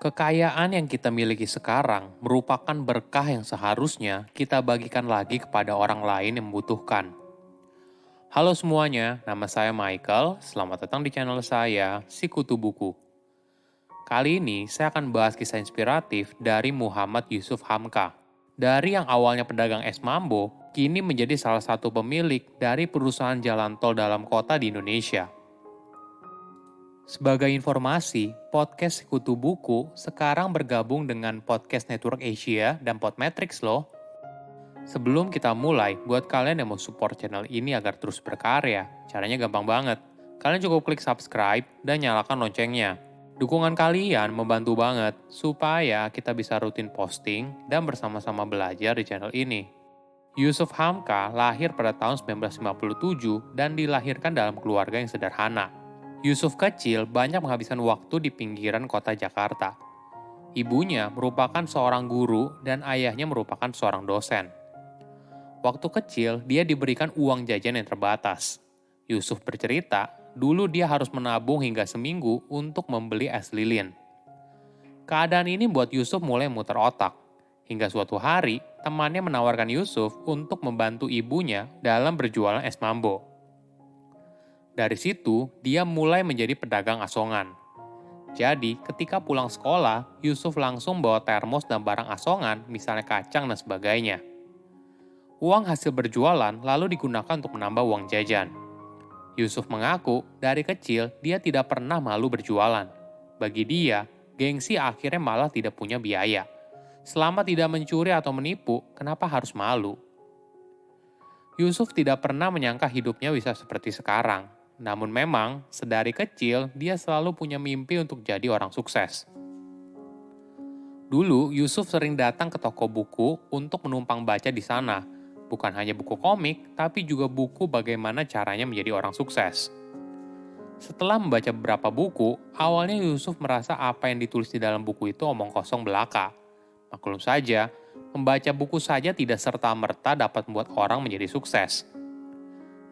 Kekayaan yang kita miliki sekarang merupakan berkah yang seharusnya kita bagikan lagi kepada orang lain yang membutuhkan. Halo semuanya, nama saya Michael. Selamat datang di channel saya, Sikutu Buku. Kali ini saya akan bahas kisah inspiratif dari Muhammad Yusuf Hamka. Dari yang awalnya pedagang es mambo, kini menjadi salah satu pemilik dari perusahaan jalan tol dalam kota di Indonesia. Sebagai informasi, podcast Sekutu Buku sekarang bergabung dengan Podcast Network Asia dan Podmetrics loh. Sebelum kita mulai, buat kalian yang mau support channel ini agar terus berkarya, caranya gampang banget. Kalian cukup klik subscribe dan nyalakan loncengnya. Dukungan kalian membantu banget supaya kita bisa rutin posting dan bersama-sama belajar di channel ini. Yusuf Hamka lahir pada tahun 1957 dan dilahirkan dalam keluarga yang sederhana. Yusuf kecil banyak menghabiskan waktu di pinggiran kota Jakarta. Ibunya merupakan seorang guru dan ayahnya merupakan seorang dosen. Waktu kecil, dia diberikan uang jajan yang terbatas. Yusuf bercerita, dulu dia harus menabung hingga seminggu untuk membeli es lilin. Keadaan ini buat Yusuf mulai muter otak. Hingga suatu hari, temannya menawarkan Yusuf untuk membantu ibunya dalam berjualan es mambo. Dari situ, dia mulai menjadi pedagang asongan. Jadi, ketika pulang sekolah, Yusuf langsung bawa termos dan barang asongan, misalnya kacang dan sebagainya. Uang hasil berjualan lalu digunakan untuk menambah uang jajan. Yusuf mengaku, dari kecil dia tidak pernah malu berjualan. Bagi dia, gengsi akhirnya malah tidak punya biaya. Selama tidak mencuri atau menipu, kenapa harus malu? Yusuf tidak pernah menyangka hidupnya bisa seperti sekarang. Namun memang, sedari kecil dia selalu punya mimpi untuk jadi orang sukses. Dulu, Yusuf sering datang ke toko buku untuk menumpang baca di sana. Bukan hanya buku komik, tapi juga buku bagaimana caranya menjadi orang sukses. Setelah membaca beberapa buku, awalnya Yusuf merasa apa yang ditulis di dalam buku itu omong kosong belaka. Maklum saja, membaca buku saja tidak serta-merta dapat membuat orang menjadi sukses.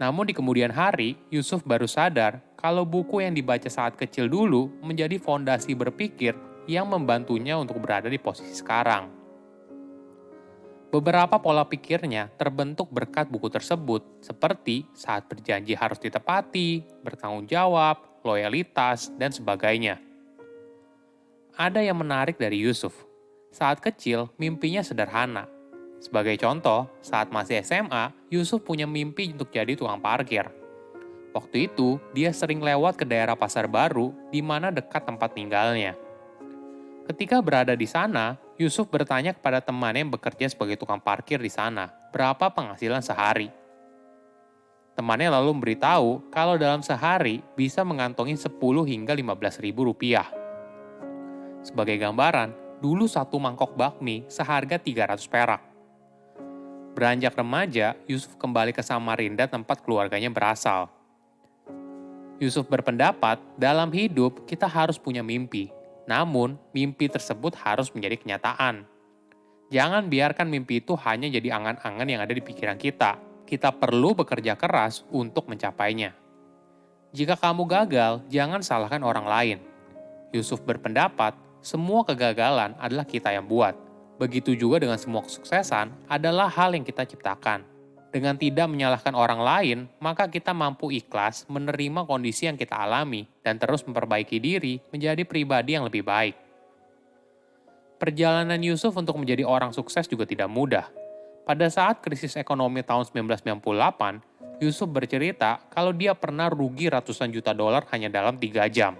Namun di kemudian hari, Yusuf baru sadar kalau buku yang dibaca saat kecil dulu menjadi fondasi berpikir yang membantunya untuk berada di posisi sekarang. Beberapa pola pikirnya terbentuk berkat buku tersebut, seperti saat berjanji harus ditepati, bertanggung jawab, loyalitas, dan sebagainya. Ada yang menarik dari Yusuf. Saat kecil, mimpinya sederhana. Sebagai contoh, saat masih SMA, Yusuf punya mimpi untuk jadi tukang parkir. Waktu itu, dia sering lewat ke daerah Pasar Baru, di mana dekat tempat tinggalnya. Ketika berada di sana, Yusuf bertanya kepada temannya yang bekerja sebagai tukang parkir di sana, berapa penghasilan sehari. Temannya lalu memberitahu kalau dalam sehari bisa mengantongi 10 hingga 15 ribu rupiah. Sebagai gambaran, dulu satu mangkok bakmi seharga 300 perak. Beranjak remaja, Yusuf kembali ke Samarinda tempat keluarganya berasal. Yusuf berpendapat, dalam hidup kita harus punya mimpi. Namun, mimpi tersebut harus menjadi kenyataan. Jangan biarkan mimpi itu hanya jadi angan-angan yang ada di pikiran kita. Kita perlu bekerja keras untuk mencapainya. Jika kamu gagal, jangan salahkan orang lain. Yusuf berpendapat, semua kegagalan adalah kita yang buat. Begitu juga dengan semua kesuksesan adalah hal yang kita ciptakan. Dengan tidak menyalahkan orang lain, maka kita mampu ikhlas menerima kondisi yang kita alami dan terus memperbaiki diri menjadi pribadi yang lebih baik. Perjalanan Yusuf untuk menjadi orang sukses juga tidak mudah. Pada saat krisis ekonomi tahun 1998, Yusuf bercerita kalau dia pernah rugi ratusan juta dolar hanya dalam 3 jam.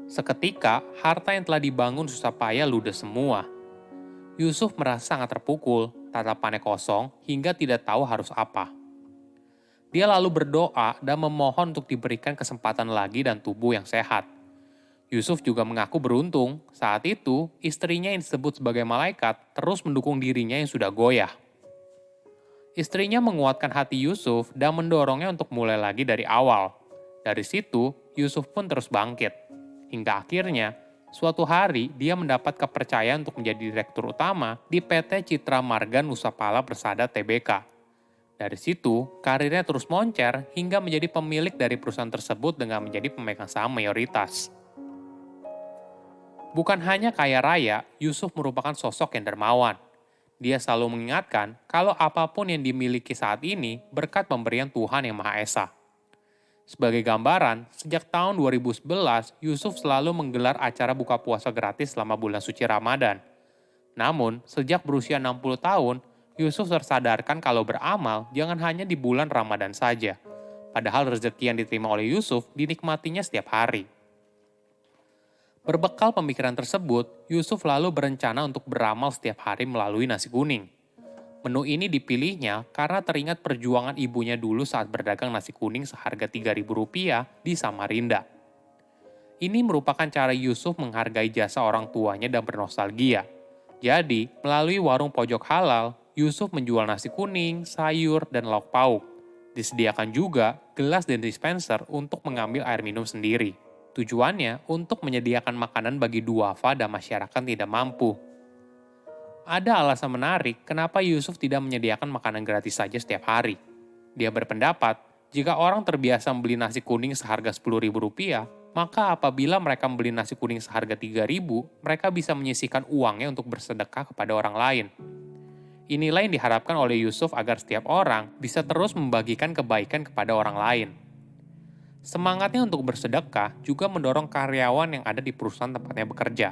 Seketika, harta yang telah dibangun susah payah ludes semua. Yusuf merasa sangat terpukul, tatapannya kosong, hingga tidak tahu harus apa. Dia lalu berdoa dan memohon untuk diberikan kesempatan lagi dan tubuh yang sehat. Yusuf juga mengaku beruntung, saat itu istrinya yang disebut sebagai malaikat terus mendukung dirinya yang sudah goyah. Istrinya menguatkan hati Yusuf dan mendorongnya untuk mulai lagi dari awal. Dari situ, Yusuf pun terus bangkit. Hingga akhirnya, suatu hari, dia mendapat kepercayaan untuk menjadi direktur utama di PT Citra Marga Nusapala Persada Tbk. Dari situ, karirnya terus moncer hingga menjadi pemilik dari perusahaan tersebut dengan menjadi pemegang saham mayoritas. Bukan hanya kaya raya, Yusuf merupakan sosok yang dermawan. Dia selalu mengingatkan kalau apapun yang dimiliki saat ini berkat pemberian Tuhan Yang Maha Esa. Sebagai gambaran, sejak tahun 2011, Yusuf selalu menggelar acara buka puasa gratis selama bulan suci Ramadan. Namun, sejak berusia 60 tahun, Yusuf tersadarkan kalau beramal jangan hanya di bulan Ramadan saja. Padahal rezeki yang diterima oleh Yusuf dinikmatinya setiap hari. Berbekal pemikiran tersebut, Yusuf lalu berencana untuk beramal setiap hari melalui nasi kuning. Menu ini dipilihnya karena teringat perjuangan ibunya dulu saat berdagang nasi kuning seharga Rp3.000 di Samarinda. Ini merupakan cara Yusuf menghargai jasa orang tuanya dan bernostalgia. Jadi, melalui warung pojok halal, Yusuf menjual nasi kuning, sayur, dan lauk pauk. Disediakan juga gelas dan dispenser untuk mengambil air minum sendiri. Tujuannya untuk menyediakan makanan bagi duafa dan masyarakat tidak mampu. Ada alasan menarik kenapa Yusuf tidak menyediakan makanan gratis saja setiap hari. Dia berpendapat, jika orang terbiasa membeli nasi kuning seharga Rp10.000, maka apabila mereka membeli nasi kuning seharga Rp3.000, mereka bisa menyisihkan uangnya untuk bersedekah kepada orang lain. Inilah yang diharapkan oleh Yusuf agar setiap orang bisa terus membagikan kebaikan kepada orang lain. Semangatnya untuk bersedekah juga mendorong karyawan yang ada di perusahaan tempatnya bekerja.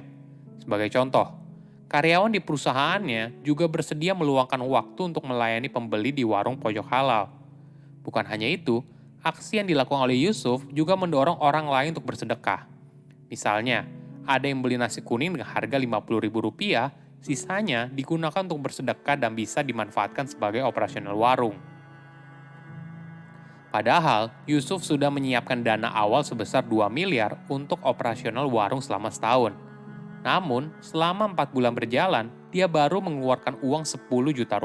Sebagai contoh, karyawan di perusahaannya juga bersedia meluangkan waktu untuk melayani pembeli di warung pojok halal. Bukan hanya itu, aksi yang dilakukan oleh Yusuf juga mendorong orang lain untuk bersedekah. Misalnya, ada yang beli nasi kuning dengan harga Rp50.000, sisanya digunakan untuk bersedekah dan bisa dimanfaatkan sebagai operasional warung. Padahal, Yusuf sudah menyiapkan dana awal sebesar 2 miliar untuk operasional warung selama setahun. Namun, selama 4 bulan berjalan, dia baru mengeluarkan uang Rp10 juta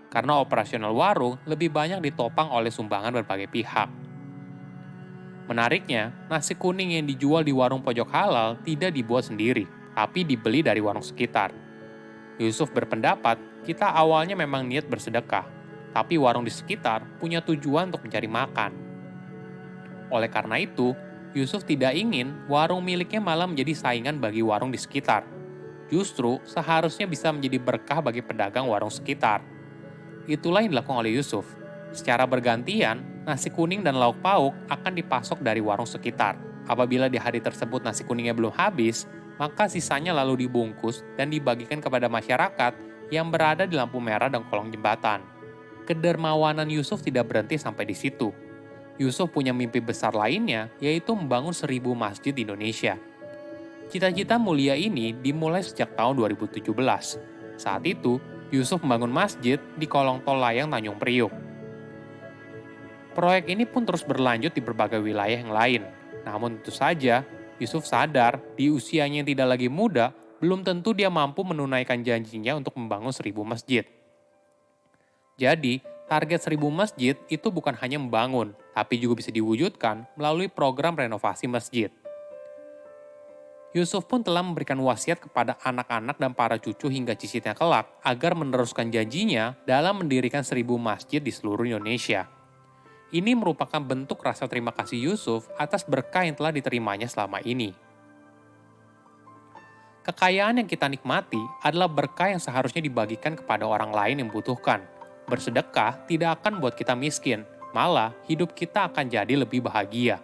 karena operasional warung lebih banyak ditopang oleh sumbangan berbagai pihak. Menariknya, nasi kuning yang dijual di warung pojok halal tidak dibuat sendiri, tapi dibeli dari warung sekitar. Yusuf berpendapat, kita awalnya memang niat bersedekah, tapi warung di sekitar punya tujuan untuk mencari makan. Oleh karena itu, Yusuf tidak ingin warung miliknya malah menjadi saingan bagi warung di sekitar. Justru seharusnya bisa menjadi berkah bagi pedagang warung sekitar. Itulah yang dilakukan oleh Yusuf. Secara bergantian, nasi kuning dan lauk pauk akan dipasok dari warung sekitar. Apabila di hari tersebut nasi kuningnya belum habis, maka sisanya lalu dibungkus dan dibagikan kepada masyarakat yang berada di lampu merah dan kolong jembatan. Kedermawanan Yusuf tidak berhenti sampai di situ. Yusuf punya mimpi besar lainnya, yaitu membangun 1.000 masjid di Indonesia. Cita-cita mulia ini dimulai sejak tahun 2017. Saat itu, Yusuf membangun masjid di kolong tol layang Tanjung Priok. Proyek ini pun terus berlanjut di berbagai wilayah yang lain. Namun tentu saja, Yusuf sadar di usianya yang tidak lagi muda, belum tentu dia mampu menunaikan janjinya untuk membangun 1.000 masjid. Jadi, target 1.000 masjid itu bukan hanya membangun, tapi juga bisa diwujudkan melalui program renovasi masjid. Yusuf pun telah memberikan wasiat kepada anak-anak dan para cucu hingga cicitnya kelak agar meneruskan janjinya dalam mendirikan 1.000 masjid di seluruh Indonesia. Ini merupakan bentuk rasa terima kasih Yusuf atas berkah yang telah diterimanya selama ini. Kekayaan yang kita nikmati adalah berkah yang seharusnya dibagikan kepada orang lain yang membutuhkan. Bersedekah tidak akan buat kita miskin, malah hidup kita akan jadi lebih bahagia.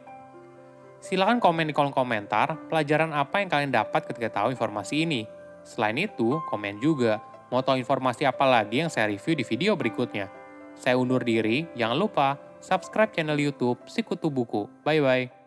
Silakan komen di kolom komentar pelajaran apa yang kalian dapat ketika tahu informasi ini. Selain itu, komen juga mau tahu informasi apa lagi yang saya review di video berikutnya. Saya undur diri, jangan lupa subscribe channel YouTube Sikutu Buku. Bye-bye.